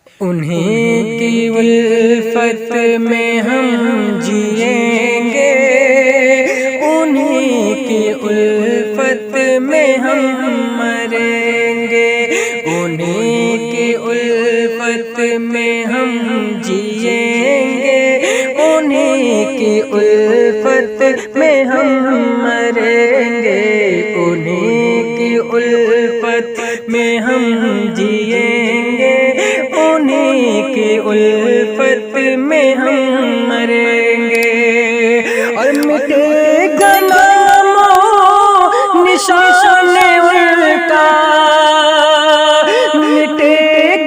انہیں کی الفت میں ہم جئیں گے، انہیں کی الفت میں ہم مریں گے، انہیں کی الفت میں ہم جئیں گے، انہیں کی الفت میں ہم مریں گے، انہیں کی الفت میں ہم جئیں گے، انہیں کی الفت میں ہم مریں گے، اور مٹے گا نام و نشان ان کا، مٹے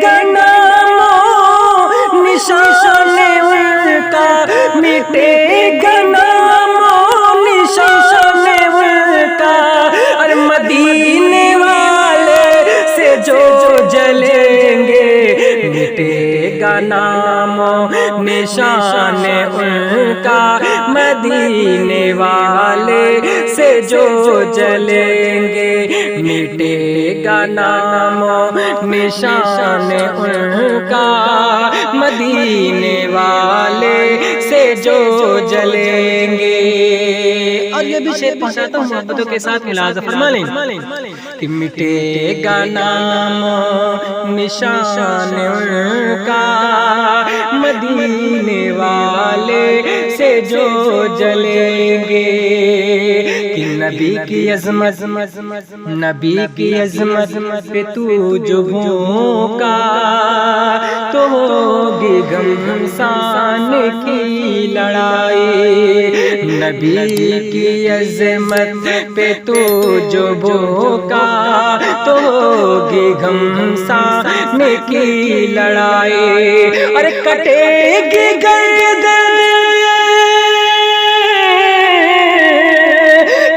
گا نام و نشان ان کا، مٹے گا نام و نشان ان کا، اور مدینے والے سے جو جلیں گے، مٹے گا نام و نشان ان کا، مدینے والے سے جو جلیں گے، مٹے گا نام و نشان ان کا، مدینے والے سے جو جلیں گے۔ اور یہ بھی شعر پہنچاتا ہوں محبتوں کے ساتھ ملاحظہ فرما لیں کہ مٹے گا نام و نشان ان کا، مدینے والے سے جو جلیں گے، کہ نبی کی عظمت، نبی کی عظمت پہ تو جو بھوکا تو ہوگی گھمسان کی لڑائی، نبی کی عظمت پہ تو جو بھوکا تو ہوگی گھمسان کی لڑائی، اور کٹے گی گردن،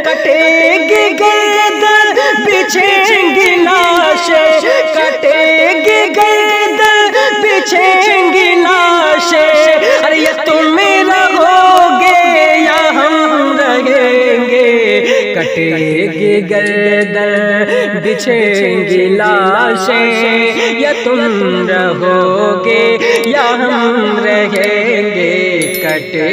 کٹے گی گردن، بچھیں گی لاشیں، کٹے گی گردن، بچھیں گی لاشیں، ارے یہ تم رہو گے یا ہم رہیں گے، کٹے گی گردن، بچھیں گی لاشیں، یا تم رہو گے یا ہم رہیں گے، کٹے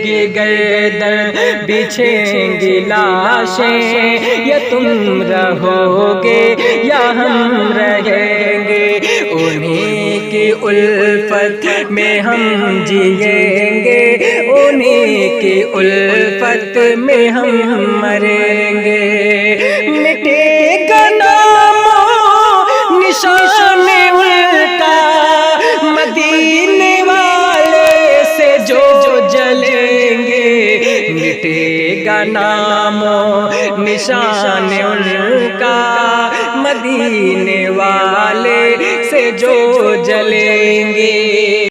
گی گردن، بچھیں گی لاشیں، یا تم رہو گے یا ہم رہیں گے، انہیں کی الفت میں ہم جئیں گے، انہیں کی الفت میں ہم مریں گے، مٹے گا نام و نشان ان کا، مدینے والے سے جو جلیں گے، مٹے گا نام و نشان ان کا، مدینے والے سے جو جلیں گے۔